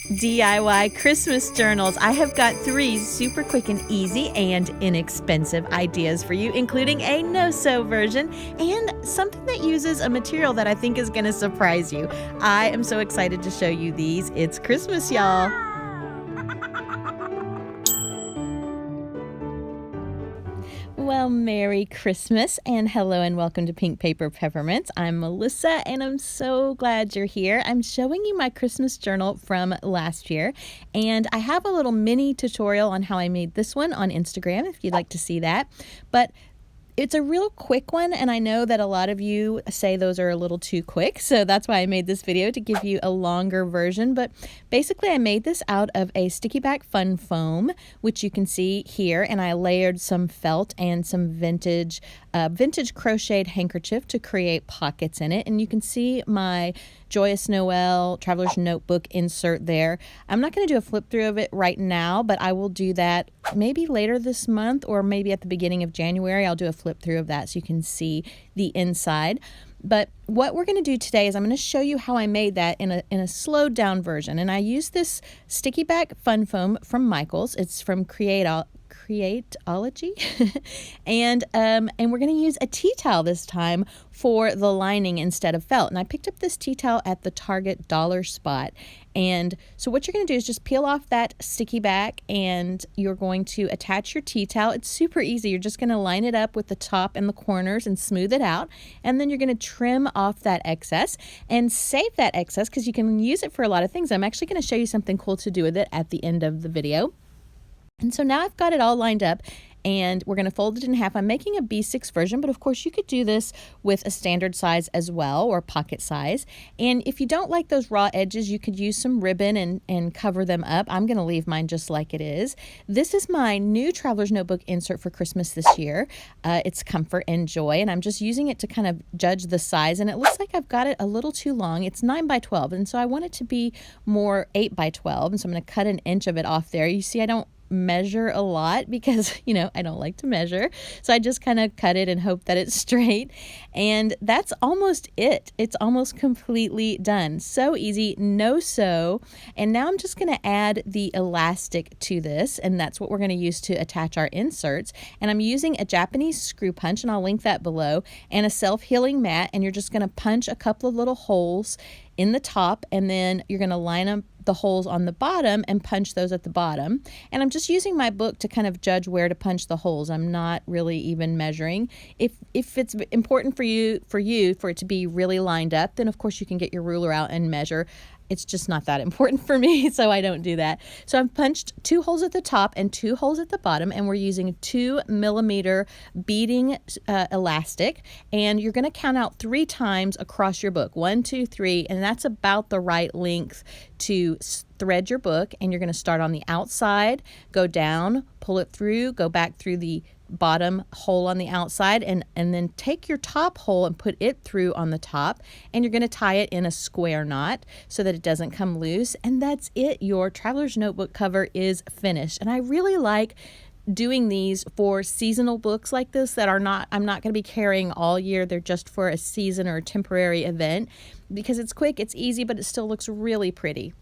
DIY Christmas journals. I have got 3 super quick and easy and inexpensive ideas for you, including a no-sew version and something that uses a material that I think is going to surprise you. I am so excited to show you these. It's Christmas, y'all. Well, Merry Christmas and hello and welcome to Pink Paper Peppermints. I'm Melissa and I'm so glad you're here. I'm showing you my Christmas journal from last year and I have a little mini tutorial on how I made this one on Instagram if you'd like to see that. But it's a real quick one, and I know that a lot of you say those are a little too quick, so that's why I made this video, to give you a longer version. But basically I made this out of a sticky back fun foam, which you can see here, and I layered some felt and some vintage crocheted handkerchief to create pockets in it. And you can see my Joyous Noel Traveler's Notebook insert there. I'm not going to do a flip through of it right now, but I will do that maybe later this month or maybe at the beginning of January. I'll do a flip through of that so you can see the inside. But what we're going to do today is I'm going to show you how I made that in a slowed down version. And I used this sticky back fun foam from Michaels. It's from Createology. and we're going to use a tea towel this time for the lining instead of felt. And I picked up this tea towel at the Target dollar spot. And so what you're going to do is just peel off that sticky back and you're going to attach your tea towel. It's super easy. You're just going to line it up with the top and the corners and smooth it out. And then you're going to trim off that excess and save that excess because you can use it for a lot of things. I'm actually going to show you something cool to do with it at the end of the video. And so now I've got it all lined up and we're going to fold it in half. I'm making a B6 version, but of course you could do this with a standard size as well, or pocket size. And if you don't like those raw edges, you could use some ribbon and cover them up. I'm going to leave mine just like it is. This is my new Traveler's Notebook insert for Christmas this year. It's Comfort and Joy, and I'm just using it to kind of judge the size. And it looks like I've got it a little too long. It's 9 by 12, and so I want it to be more 8 by 12. And so I'm going to cut an inch of it off there. You see, I don't measure a lot because, I don't like to measure. So I just kind of cut it and hope that it's straight. And that's almost it. It's almost completely done. So easy, no sew. And now I'm just going to add the elastic to this. And that's what we're going to use to attach our inserts. And I'm using a Japanese screw punch, and I'll link that below, and a self-healing mat. And you're just going to punch a couple of little holes in the top, and then you're going to line up the holes on the bottom and punch those at the bottom. And I'm just using my book to kind of judge where to punch the holes. I'm not really even measuring. If it's important for it to be really lined up, then of course you can get your ruler out and measure. It's just not that important for me, so I don't do that. So I've punched 2 holes at the top and 2 holes at the bottom, and we're using 2mm beading elastic, and you're going to count out 3 times across your book. 1, 2, 3, and that's about the right length to thread your book. And you're going to start on the outside, go down, pull it through, go back through the bottom hole on the outside, and then take your top hole and put it through on the top, and you're going to tie it in a square knot so that it doesn't come loose. And that's it. Your Traveler's Notebook cover is finished. And I really like doing these for seasonal books like this that I'm not going to be carrying all year. They're just for a season or a temporary event because it's quick, it's easy, but it still looks really pretty.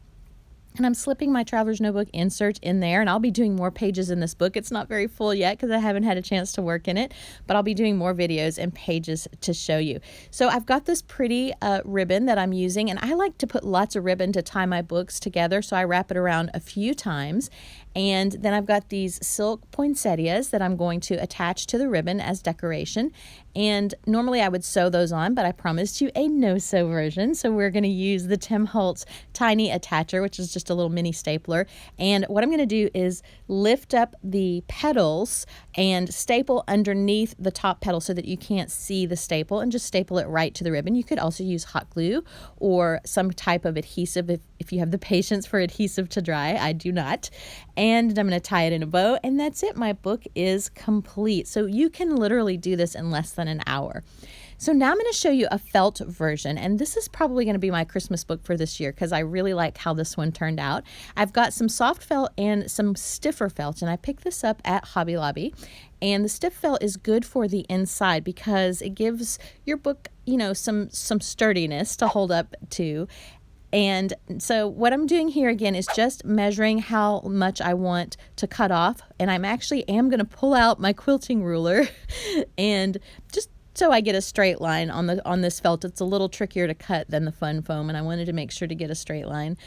And I'm slipping my Traveler's Notebook insert in there, and I'll be doing more pages in this book. It's not very full yet because I haven't had a chance to work in it, but I'll be doing more videos and pages to show you. So I've got this pretty ribbon that I'm using, and I like to put lots of ribbon to tie my books together, so I wrap it around a few times. And then I've got these silk poinsettias that I'm going to attach to the ribbon as decoration. And normally I would sew those on, but I promised you a no-sew version. So we're going to use the Tim Holtz tiny attacher, which is just a little mini stapler. And what I'm going to do is lift up the petals and staple underneath the top petal so that you can't see the staple, and just staple it right to the ribbon. You could also use hot glue or some type of adhesive if you have the patience for adhesive to dry. I do not. And I'm going to tie it in a bow, and that's it. My book is complete. So you can literally do this in less than an hour. So now I'm going to show you a felt version, and this is probably going to be my Christmas book for this year because I really like how this one turned out. I've got some soft felt and some stiffer felt, and I picked this up at Hobby Lobby. And the stiff felt is good for the inside because it gives your book, some sturdiness to hold up to. And so what I'm doing here again is just measuring how much I want to cut off. And I'm actually am going to pull out my quilting ruler and just so I get a straight line on this felt. It's a little trickier to cut than the fun foam, and I wanted to make sure to get a straight line.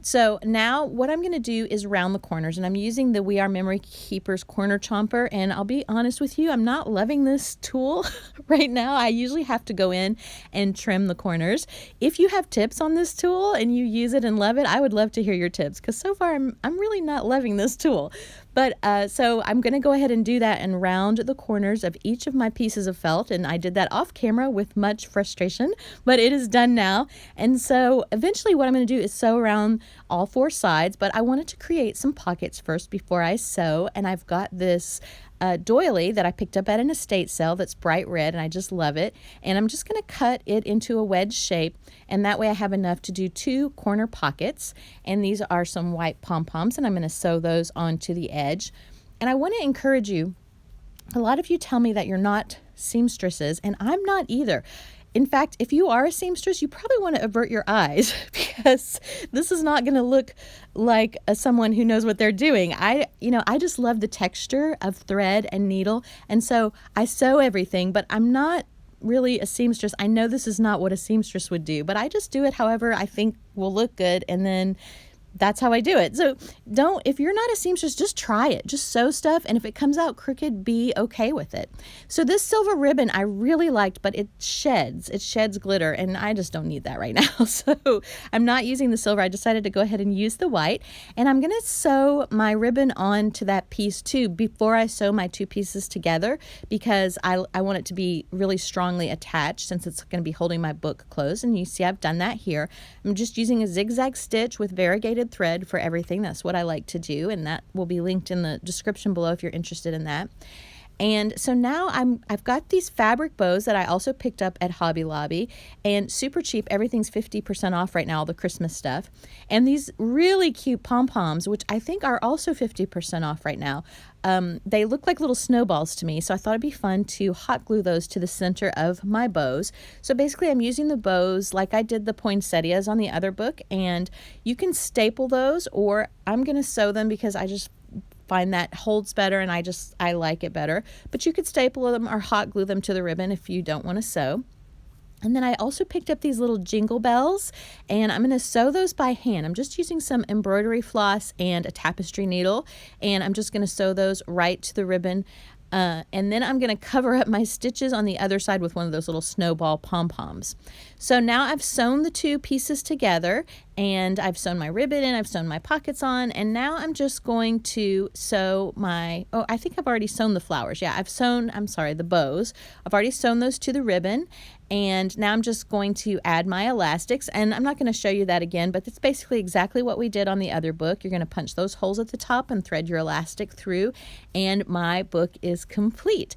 So now what I'm going to do is round the corners, and I'm using the We Are Memory Keepers Corner Chomper, and I'll be honest with you, I'm not loving this tool right now. I usually have to go in and trim the corners. If you have tips on this tool and you use it and love it, I would love to hear your tips, because so far I'm really not loving this tool. But so I'm going to go ahead and do that and round the corners of each of my pieces of felt, and I did that off camera with much frustration, but it is done now. And so eventually what I'm going to do is sew around all four sides, but I wanted to create some pockets first before I sew, and I've got this doily that I picked up at an estate sale that's bright red, and I just love it. And I'm just going to cut it into a wedge shape, and that way I have enough to do 2 corner pockets. And these are some white pom-poms, and I'm going to sew those onto the edge. And I want to encourage you, a lot of you tell me that you're not seamstresses, and I'm not either. In fact, if you are a seamstress, you probably want to avert your eyes because this is not going to look like someone who knows what they're doing. I just love the texture of thread and needle, and so I sew everything, but I'm not really a seamstress. I know this is not what a seamstress would do, but I just do it however I think will look good, and then that's how I do it. So if you're not a seamstress, just try it. Just sew stuff, and if it comes out crooked, be okay with it. So this silver ribbon I really liked, but it sheds glitter, and I just don't need that right now. So I'm not using the silver. I decided to go ahead and use the white, and I'm going to sew my ribbon onto that piece too before I sew my 2 pieces together, because I want it to be really strongly attached since it's going to be holding my book closed. And you see I've done that here. I'm just using a zigzag stitch with variegated thread for everything. That's what I like to do, and that will be linked in the description below if you're interested in that. And so now I've got these fabric bows that I also picked up at Hobby Lobby, and super cheap. Everything's 50% off right now, all the Christmas stuff. And these really cute pom-poms, which I think are also 50% off right now. They look like little snowballs to me, so I thought it'd be fun to hot glue those to the center of my bows. So basically I'm using the bows like I did the poinsettias on the other book, and you can staple those, or I'm going to sew them because I just find that holds better and I like it better. But you could staple them or hot glue them to the ribbon if you don't want to sew. And then I also picked up these little jingle bells, and I'm going to sew those by hand. I'm just using some embroidery floss and a tapestry needle, and I'm just going to sew those right to the ribbon. And then I'm going to cover up my stitches on the other side with one of those little snowball pom-poms. So now I've sewn the 2 pieces together, and I've sewn my ribbon and I've sewn my pockets on, and now I'm just going to sew I think I've already sewn the flowers. Yeah, the bows. I've already sewn those to the ribbon, and now I'm just going to add my elastics, and I'm not going to show you that again, but it's basically exactly what we did on the other book. You're going to punch those holes at the top and thread your elastic through, and my book is complete.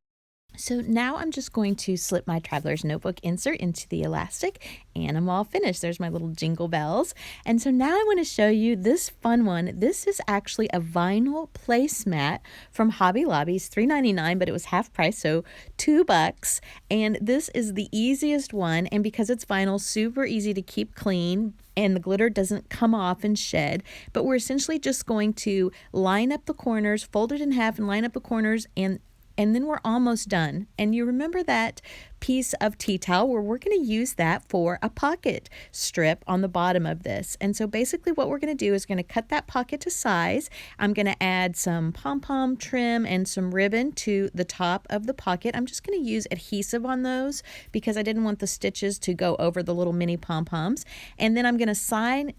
So now I'm just going to slip my Traveler's Notebook insert into the elastic, and I'm all finished. There's my little jingle bells. And so now I want to show you this fun one. This is actually a vinyl placemat from Hobby Lobby. It's $3.99, but it was half price, so $2. And this is the easiest one, and because it's vinyl, super easy to keep clean, and the glitter doesn't come off and shed. But we're essentially just going to line up the corners, fold it in half and line up the corners, and then we're almost done. And you remember that piece of tea towel, where we're going to use that for a pocket strip on the bottom of this. And so basically what we're going to do is going to cut that pocket to size. I'm going to add some pom-pom trim and some ribbon to the top of the pocket. I'm just going to use adhesive on those because I didn't want the stitches to go over the little mini pom-poms. And then I'm going to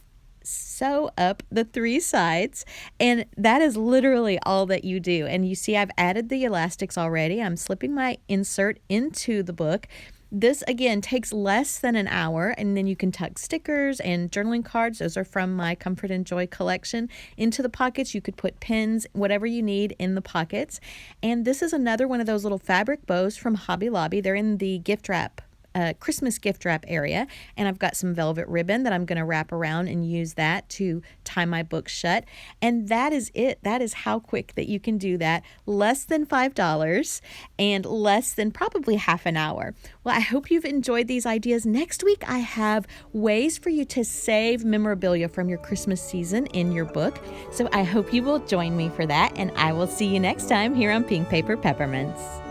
sew up the 3 sides, and that is literally all that you do. And you see I've added the elastics already. I'm slipping my insert into the book. This again takes less than an hour, and then you can tuck stickers and journaling cards. Those are from my Comfort and Joy collection into the pockets. You could put pins, whatever you need in the pockets. And this is another one of those little fabric bows from Hobby Lobby. They're in the gift wrap Christmas gift wrap area, and I've got some velvet ribbon that I'm going to wrap around and use that to tie my book shut. And that is it. That is how quick that you can do that. Less than $5 and less than probably half an hour. Well, I hope you've enjoyed these ideas. Next week, I have ways for you to save memorabilia from your Christmas season in your book. So I hope you will join me for that, and I will see you next time here on Pink Paper Peppermints.